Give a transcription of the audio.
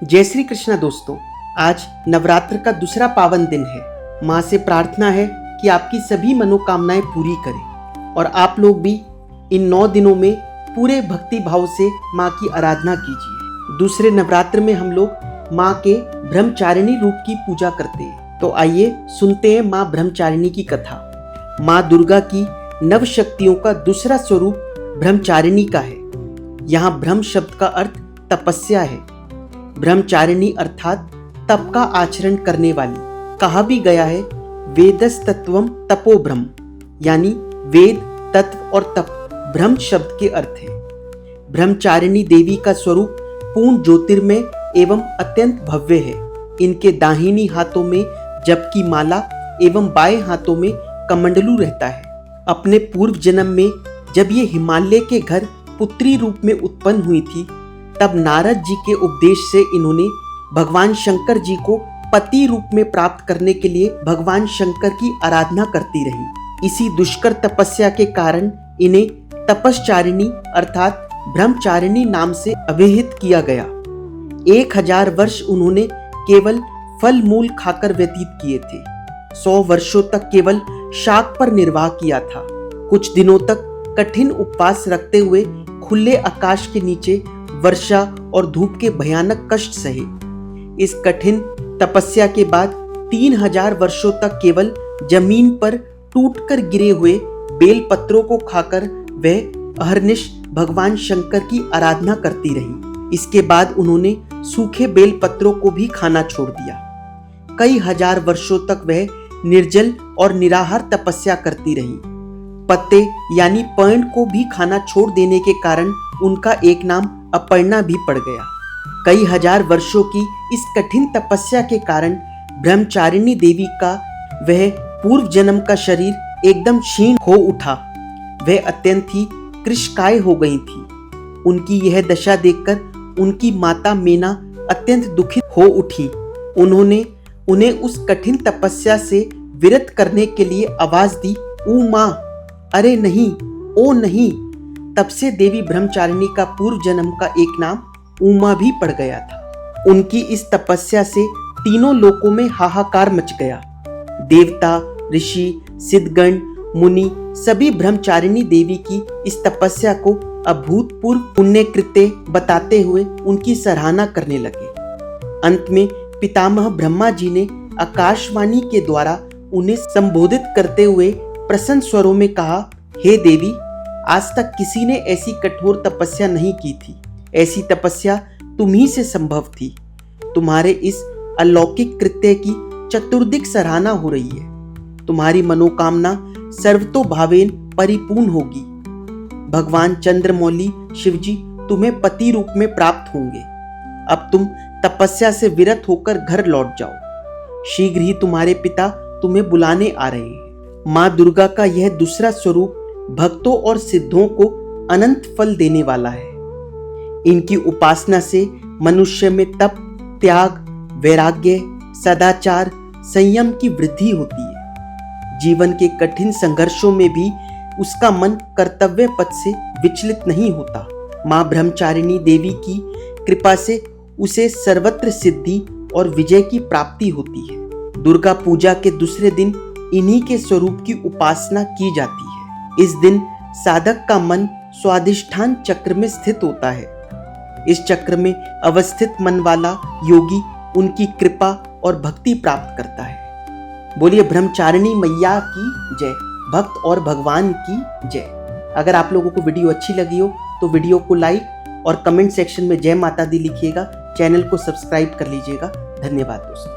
जय श्री कृष्णा दोस्तों, आज नवरात्र का दूसरा पावन दिन है। माँ से प्रार्थना है कि आपकी सभी मनोकामनाएं पूरी करे और आप लोग भी इन 9 दिनों में पूरे भक्ति भाव से माँ की आराधना कीजिए। दूसरे नवरात्र में हम लोग माँ के ब्रह्मचारिणी रूप की पूजा करते हैं। तो आइए सुनते हैं माँ ब्रह्मचारिणी की कथा। माँ दुर्गा की नव शक्तियों का दूसरा स्वरूप ब्रह्मचारिणी का है। यहाँ ब्रह्म शब्द का अर्थ तपस्या है। ब्रह्मचारिणी अर्थात तप का आचरण करने वाली। कहा भी गया है वेदस तत्वम तपो ब्रह्म, यानी वेद, तत्व और तप ब्रह्म शब्द के अर्थ है। ब्रह्मचारिणी देवी का स्वरूप पूर्ण ज्योतिर्मय एवं अत्यंत भव्य है। इनके दाहिनी हाथों में जप की माला एवं बाएं हाथों में कमंडलू रहता है। अपने पूर्व जन्म में जब ये हिमालय के घर पुत्री रूप में उत्पन्न हुई थी, तब नारद जी के उपदेश से इन्होंने भगवान शंकर जी को पति रूप में प्राप्त करने के लिए भगवान शंकर की आराधना करती रही। इसी दुष्कर तपस्या के कारण इन्हें तपश्चारिणी अर्थात ब्रह्मचारिणी नाम से अभिहित किया गया। 1000 वर्ष उन्होंने केवल फल मूल खाकर व्यतीत किए थे। 100 वर्षों तक केवल शाक पर निर्वाह किया था। कुछ दिनों तक कठिन उपवास रखते हुए खुले आकाश के नीचे वर्षा और धूप के भयानक कष्ट सहे। इस कठिन तपस्या के बाद 3000 वर्षों तक केवल जमीन पर टूटकर गिरे हुए बेल पत्रों को खाकर वह अहर्निश भगवान शंकर की आराधना करती रही। इसके बाद उन्होंने सूखे बेल पत्रों को भी खाना छोड़ दिया। कई हजार वर्षों तक वह निर्जल और निराहार तपस्या करती रही। पत्ते यानी पर्ण को भी खाना छोड़ देने के कारण उनका एक नाम अपर्णा भी पड़ गया। कई हजार वर्षों की इस कठिन तपस्या के कारण ब्रह्मचारिणी देवी का वह पूर्व जन्म का शरीर एकदम क्षीण हो उठा। वह अत्यंत ही कृशकाय हो गई थी। उनकी यह दशा देखकर उनकी माता मेना अत्यंत दुखित हो उठी। उन्होंने उन्हें उस कठिन तपस्या से विरत करने के लिए आवाज दी, ओ माँ, अरे नहीं, ओ नहीं। तब से देवी ब्रह्मचारिणी का पूर्व जन्म का एक नाम उमा भी पड़ गया था। उनकी इस तपस्या से तीनों लोकों में हाहाकार मच गया। देवता, ऋषि, सिद्धगण, मुनि सभी ब्रह्मचारिणी देवी की इस तपस्या को अभूतपूर्व पुण्य कृत्य बताते हुए उनकी सराहना करने लगे। अंत में पितामह ब्रह्मा जी ने आकाशवाणी के द्वारा उन्हें संबोधित करते हुए प्रसन्न स्वरों में कहा, हे देवी, आज तक किसी ने ऐसी कठोर तपस्या नहीं की थी। ऐसी तपस्या तुम ही से संभव थी। तुम्हारे इस अलौकिक कृत्य की चतुर्दिक सराहना हो रही है। तुम्हारी मनोकामना सर्वतोभावेन परिपूर्ण होगी। भगवान चंद्रमौली शिवजी तुम्हें पति रूप में प्राप्त होंगे। अब तुम तपस्या से विरत होकर घर लौट जाओ। शीघ्र ही तुम्हारे पिता तुम्हें बुलाने आ रहे हैं। माँ दुर्गा का यह दूसरा स्वरूप भक्तों और सिद्धों को अनंत फल देने वाला है। इनकी उपासना से मनुष्य में तप, त्याग, वैराग्य, सदाचार, संयम की वृद्धि होती है। जीवन के कठिन संघर्षों में भी उसका मन कर्तव्य पथ से विचलित नहीं होता। माँ ब्रह्मचारिणी देवी की कृपा से उसे सर्वत्र सिद्धि और विजय की प्राप्ति होती है। दुर्गा पूजा के दूसरे दिन इन्हीं के स्वरूप की उपासना की जाती है। इस दिन साधक का मन स्वाधिष्ठान चक्र में स्थित होता है। इस चक्र में अवस्थित मन वाला योगी उनकी कृपा और भक्ति प्राप्त करता है। बोलिए ब्रह्मचारिणी मैया की जय, भक्त और भगवान की जय। अगर आप लोगों को वीडियो अच्छी लगी हो तो वीडियो को लाइक और कमेंट सेक्शन में जय माता दी लिखिएगा। चैनल को सब्सक्राइब कर लीजिएगा। धन्यवाद दोस्तों।